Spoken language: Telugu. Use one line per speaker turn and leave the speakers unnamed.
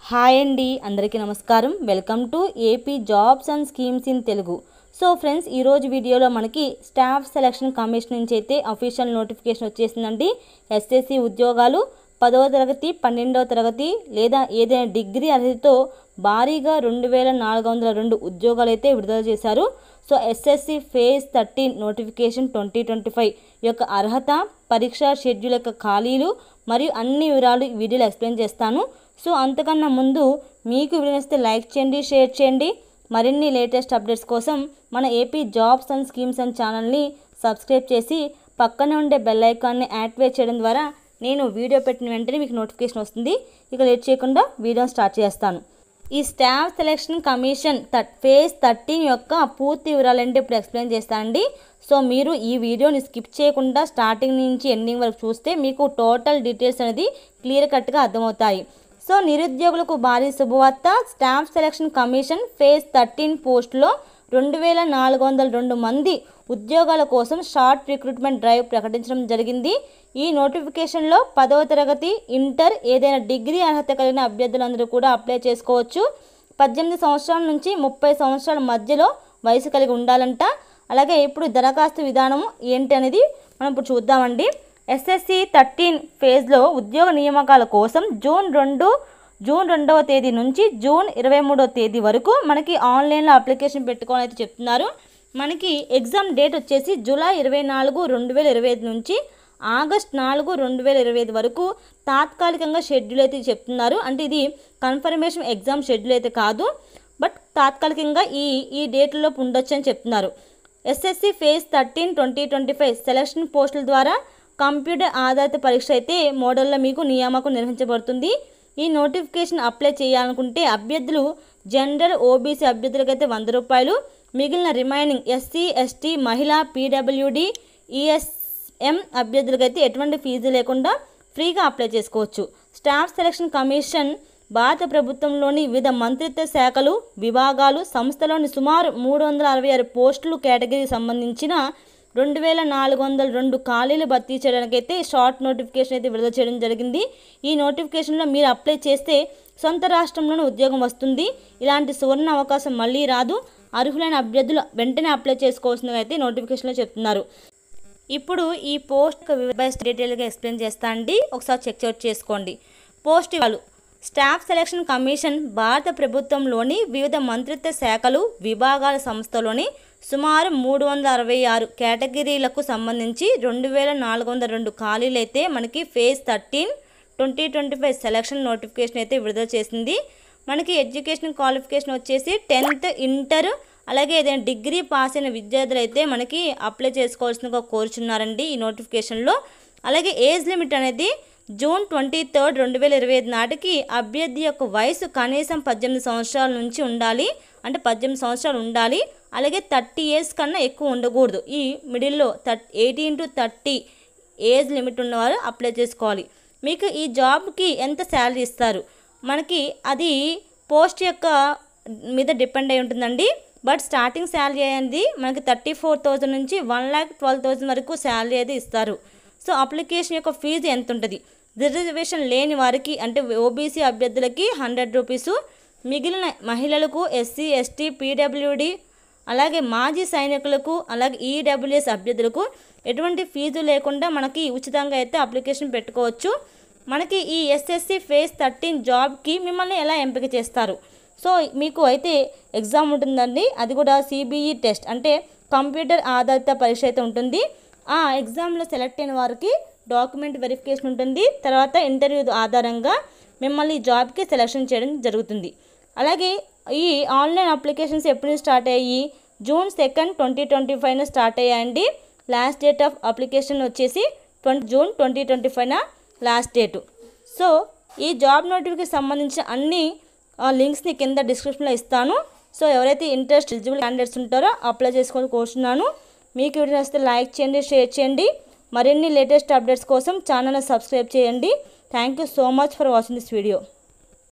హాయ్ అండి, అందరికీ నమస్కారం. Welcome to AP jobs and schemes in Telugu. So friends, ఈరోజు వీడియోలో మనకి స్టాఫ్ సెలక్షన్ కమిషన్ నుంచి అయితే అఫీషియల్ నోటిఫికేషన్ వచ్చేసిందండి. ఎస్ఎస్సి ఉద్యోగాలు 10వ తరగతి 12వ తరగతి లేదా ఏదైనా డిగ్రీ అర్హతతో భారీగా 2402 ఉద్యోగాలు అయితే విడుదల చేశారు. సో ఎస్ఎస్సి ఫేజ్ 13 నోటిఫికేషన్ 2025 యొక్క అర్హత, పరీక్షా షెడ్యూల్ యొక్క ఖాళీలు మరియు అన్ని వివరాలు ఈ వీడియోలో ఎక్స్ప్లెయిన్ చేస్తాను. సో అంతకన్నా ముందు మీకు వీడియో నచ్చితే లైక్ చేయండి, షేర్ చేయండి. మరిన్ని లేటెస్ట్ అప్డేట్స్ కోసం మన AP jobs and schemes and ఛానల్ని సబ్స్క్రైబ్ చేసి పక్కనే ఉండే బెల్ ఐకాన్ని యాక్టివేట్ చేయడం ద్వారా నేను వీడియో పెట్టిన వెంటనే మీకు నోటిఫికేషన్ వస్తుంది. ఇక లేట్ చేయకుండా వీడియో స్టార్ట్ చేస్తాను. ఈ స్టాఫ్ సెలక్షన్ కమిషన్ ఫేజ్ 13 యొక్క పూర్తి వివరాలంటే ఇప్పుడు ఎక్స్ప్లెయిన్ చేస్తానండి. సో మీరు ఈ వీడియోని స్కిప్ చేయకుండా స్టార్టింగ్ నుంచి ఎండింగ్ వరకు చూస్తే మీకు టోటల్ డీటెయిల్స్ అనేది క్లియర్ కట్గా అర్థమవుతాయి. సో నిరుద్యోగులకు భారీ శుభవార్త. స్టాఫ్ సెలక్షన్ కమిషన్ ఫేజ్ 13 పోస్టులో 2402 మంది ఉద్యోగాల కోసం షార్ట్ రిక్రూట్మెంట్ డ్రైవ్ ప్రకటించడం జరిగింది. ఈ నోటిఫికేషన్లో 10వ తరగతి, ఇంటర్, ఏదైనా డిగ్రీ అర్హత కలిగిన అభ్యర్థులందరూ కూడా అప్లై చేసుకోవచ్చు. 18 సంవత్సరాల నుంచి 30 సంవత్సరాల మధ్యలో వయసు కలిగి ఉండాలంట. అలాగే ఇప్పుడు దరఖాస్తు విధానం ఏంటి అనేది మనం ఇప్పుడు చూద్దామండి. ఎస్ఎస్సి 13 ఫేజ్లో ఉద్యోగ నియామకాల కోసం జూన్ 2వ తేదీ నుంచి జూన్ 23వ తేదీ వరకు మనకి ఆన్లైన్లో అప్లికేషన్ పెట్టుకోవాలని అయితే చెప్తున్నారు. మనకి ఎగ్జామ్ డేట్ వచ్చేసి జూలై 24, 2025 నుంచి ఆగస్ట్ 4, 2025 వరకు తాత్కాలికంగా షెడ్యూల్ అయితే చెప్తున్నారు. అంటే ఇది కన్ఫర్మేషన్ ఎగ్జామ్ షెడ్యూల్ అయితే కాదు, బట్ తాత్కాలికంగా ఈ డేట్లో ఉండొచ్చు అని చెప్తున్నారు. ఎస్ఎస్సి ఫేజ్ 13 2025 సెలక్షన్ పోస్టుల ద్వారా కంప్యూటర్ ఆధారిత పరీక్ష అయితే మోడల్లో మీకు నియామకం నిర్వహించబడుతుంది. ఈ నోటిఫికేషన్ అప్లై చేయాలనుకుంటే అభ్యర్థులు జనరల్, ఓబీసీ అభ్యర్థులకైతే 100 రూపాయలు, మిగిలిన రిమైనింగ్ ఎస్సీ, ఎస్టీ, మహిళా, పీడబ్ల్యూడి, ఈఎస్ఎం అభ్యర్థులకైతే ఎటువంటి ఫీజు లేకుండా ఫ్రీగా అప్లై చేసుకోవచ్చు. స్టాఫ్ సెలక్షన్ కమిషన్ భారత ప్రభుత్వంలోని వివిధ మంత్రిత్వ శాఖలు, విభాగాలు, సంస్థలోని సుమారు 366 పోస్టులు కేటగిరీకి సంబంధించిన 2402 ఖాళీలు భర్తీ చేయడానికైతే షార్ట్ నోటిఫికేషన్ అయితే విడుదల చేయడం జరిగింది. ఈ నోటిఫికేషన్లో మీరు అప్లై చేస్తే సొంత రాష్ట్రంలోనే ఉద్యోగం వస్తుంది. ఇలాంటి సువర్ణ అవకాశం మళ్ళీ రాదు. అర్హులైన అభ్యర్థులు వెంటనే అప్లై చేసుకోవాల్సిందిగా అయితే నోటిఫికేషన్లో చెప్తున్నారు. ఇప్పుడు ఈ పోస్ట్ డీటెయిల్గా ఎక్స్ప్లెయిన్ చేస్తా అండి, ఒకసారి చెక్అవుట్ చేసుకోండి. పోస్ట్ ఇవ్వాలి. స్టాఫ్ సెలక్షన్ కమిషన్ భారత ప్రభుత్వంలోని వివిధ మంత్రిత్వ శాఖలు, విభాగాల సంస్థలోని సుమారు 366 కేటగిరీలకు సంబంధించి 2402 ఖాళీలు అయితే మనకి ఫేజ్ 13 2025 సెలక్షన్ నోటిఫికేషన్ అయితే విడుదల చేసింది. మనకి ఎడ్యుకేషన్ క్వాలిఫికేషన్ వచ్చేసి 10th, ఇంటర్, అలాగే ఏదైనా డిగ్రీ పాస్ అయిన విద్యార్థులు అయితే మనకి అప్లై చేసుకోవాల్సిందిగా కోరుచున్నారండి ఈ నోటిఫికేషన్లో. అలాగే ఏజ్ లిమిట్ అనేది జూన్ 23, 2025 నాటికి అభ్యర్థి యొక్క వయసు కనీసం 18 సంవత్సరాల నుంచి ఉండాలి. అంటే 18 సంవత్సరాలు ఉండాలి. అలాగే 30 years కన్నా ఎక్కువ ఉండకూడదు. ఈ మిడిల్లో 18 to 30 ఏజ్ లిమిట్ ఉన్నవారు అప్లై చేసుకోవాలి. మీకు ఈ జాబ్కి ఎంత శాలరీ ఇస్తారు, మనకి అది పోస్ట్ యొక్క మీద డిపెండ్ అయి ఉంటుందండి. బట్ స్టార్టింగ్ శాలరీ అనేది మనకి 34,000 నుంచి 1,12,000 వరకు శాలరీ అయితే ఇస్తారు. సో అప్లికేషన్ యొక్క ఫీజు ఎంత ఉంటుంది, రిజర్వేషన్ లేని వారికి అంటే ఓబీసీ అభ్యర్థులకి 100 రూపీసు, మిగిలిన మహిళలకు, ఎస్సీ, ఎస్టీ, పీడబ్ల్యూడి, అలాగే మాజీ సైనికులకు, అలాగే ఈడబ్ల్యూఎస్ అభ్యర్థులకు ఎటువంటి ఫీజు లేకుండా మనకి ఉచితంగా అయితే అప్లికేషన్ పెట్టుకోవచ్చు. మనకి ఈ ఎస్ఎస్సి ఫేజ్ 13 జాబ్కి మిమ్మల్ని ఎలా ఎంపిక చేస్తారు, సో మీకు అయితే ఎగ్జామ్ ఉంటుందండి. అది కూడా సిబిఈ టెస్ట్ అంటే కంప్యూటర్ ఆధారిత పరీక్ష అయితే ఉంటుంది. ఆ ఎగ్జామ్లో సెలెక్ట్ అయిన వారికి డాక్యుమెంట్ వెరిఫికేషన్ ఉంటుంది. తర్వాత ఇంటర్వ్యూ ఆధారంగా మిమ్మల్ని జాబ్కి సెలెక్షన్ చేయడం జరుగుతుంది. అలాగే ఈ ఆన్లైన్ అప్లికేషన్స్ ఎప్పుడు స్టార్ట్ అయ్యి జూన్ 2, 2025 స్టార్ట్ అయ్యాయండి. లాస్ట్ డేట్ ఆఫ్ అప్లికేషన్ వచ్చేసి జూన్ 2025 లాస్ట్ డేటు. సో ఈ జాబ్ నోటిఫికేషన్ సంబంధించిన అన్ని లింక్స్ని కింద డిస్క్రిప్షన్లో ఇస్తాను. సో ఎవరైతే ఇంట్రెస్ట్ ఎలిజిబుల్ క్యాండిడేట్స్ ఉంటారో అప్లై చేసుకొని కోరుతున్నాను. మీకు వీడియో నచ్చితే లైక్ చేయండి, షేర్ చేయండి. మరిన్ని లేటెస్ట్ అప్డేట్స్ కోసం ఛానల్ని సబ్స్క్రైబ్ చేయండి. Thank you so much for watching this video.